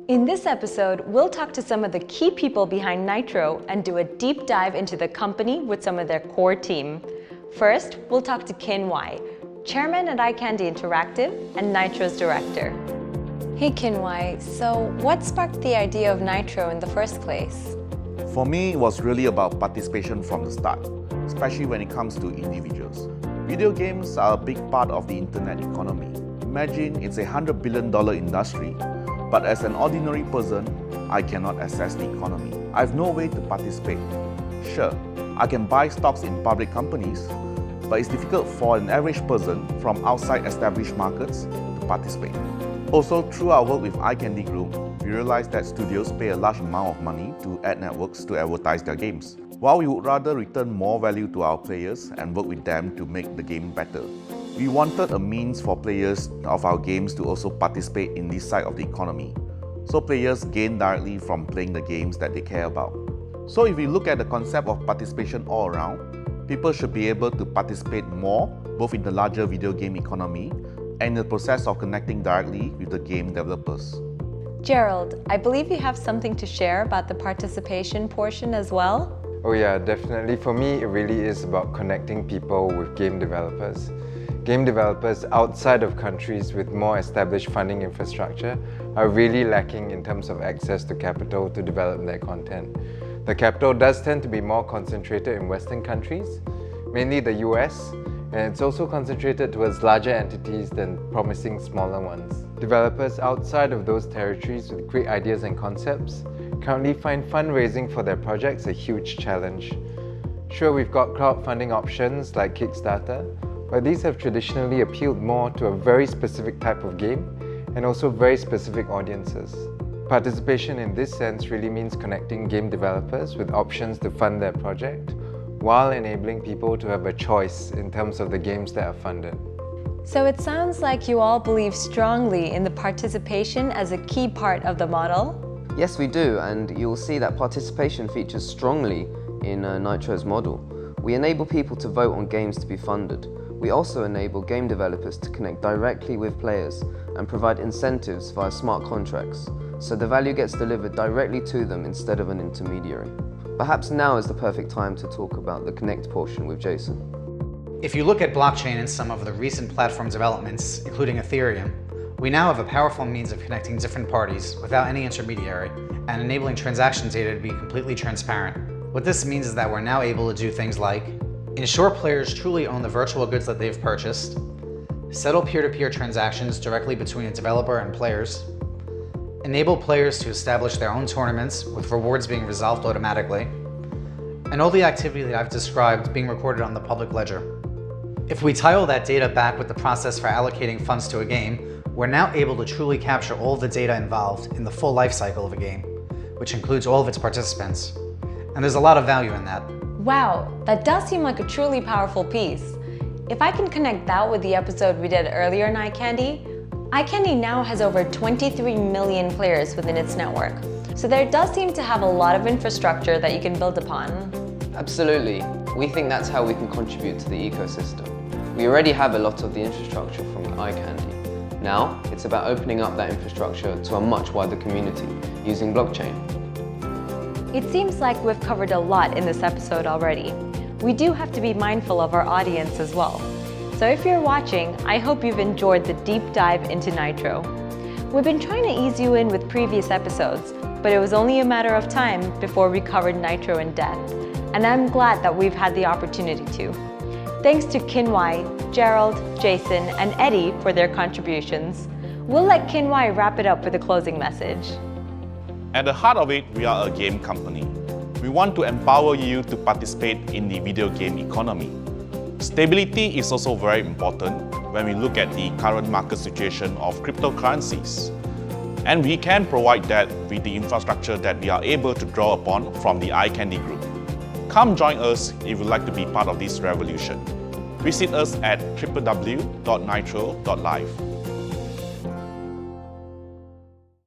In this episode, we'll talk to some of the key people behind Nitro and do a deep dive into the company with some of their core team. First, we'll talk to Kin Wai, chairman at iCandy Interactive and Nitro's director. Hey Kin Wai, so what sparked the idea of Nitro in the first place? For me, it was really about participation from the start, especially when it comes to individuals. Video games are a big part of the internet economy. Imagine it's $100 billion industry, but as an ordinary person, I cannot access the economy. I have no way to participate. Sure, I can buy stocks in public companies, but it's difficult for an average person from outside established markets to participate. Also, through our work with iCandy Group, we realized that studios pay a large amount of money to ad networks to advertise their games. While we would rather return more value to our players and work with them to make the game better, we wanted a means for players of our games to also participate in this side of the economy, so players gain directly from playing the games that they care about. So if we look at the concept of participation all around, people should be able to participate more, both in the larger video game economy and in the process of connecting directly with the game developers. Gerald, I believe you have something to share about the participation portion as well? Oh yeah, definitely. For me, it really is about connecting people with game developers. Game developers outside of countries with more established funding infrastructure are really lacking in terms of access to capital to develop their content. The capital does tend to be more concentrated in Western countries, mainly the US, and it's also concentrated towards larger entities than promising smaller ones. Developers outside of those territories with great ideas and concepts currently find fundraising for their projects a huge challenge. Sure, we've got crowdfunding options like Kickstarter, but these have traditionally appealed more to a very specific type of game and also very specific audiences. Participation in this sense really means connecting game developers with options to fund their project, while enabling people to have a choice in terms of the games that are funded. So it sounds like you all believe strongly in the participation as a key part of the model? Yes, we do, and you'll see that participation features strongly in Nitro's model. We enable people to vote on games to be funded. We also enable game developers to connect directly with players and provide incentives via smart contracts, so the value gets delivered directly to them instead of an intermediary. Perhaps now is the perfect time to talk about the connect portion with Jason. If you look at blockchain and some of the recent platform developments, including Ethereum, we now have a powerful means of connecting different parties without any intermediary and enabling transaction data to be completely transparent. What this means is that we're now able to do things like ensure players truly own the virtual goods that they've purchased, settle peer-to-peer transactions directly between a developer and players, enable players to establish their own tournaments with rewards being resolved automatically, and all the activity that I've described being recorded on the public ledger. If we tie all that data back with the process for allocating funds to a game, we're now able to truly capture all of the data involved in the full life cycle of a game, which includes all of its participants. And there's a lot of value in that. Wow, that does seem like a truly powerful piece. If I can connect that with the episode we did earlier in iCandy now has over 23 million players within its network. So there does seem to have a lot of infrastructure that you can build upon. Absolutely. We think that's how we can contribute to the ecosystem. We already have a lot of the infrastructure from iCandy. Now, it's about opening up that infrastructure to a much wider community using blockchain. It seems like we've covered a lot in this episode already. We do have to be mindful of our audience as well. So if you're watching, I hope you've enjoyed the deep dive into Nitro. We've been trying to ease you in with previous episodes, but it was only a matter of time before we covered Nitro in depth, and I'm glad that we've had the opportunity to. Thanks to Kin Wai, Gerald, Jason, and Eddie for their contributions. We'll let Kin Wai wrap it up with a closing message. At the heart of it, we are a game company. We want to empower you to participate in the video game economy. Stability is also very important when we look at the current market situation of cryptocurrencies. And we can provide that with the infrastructure that we are able to draw upon from the iCandy Group. Come join us if you'd like to be part of this revolution. Visit us at www.nitro.live.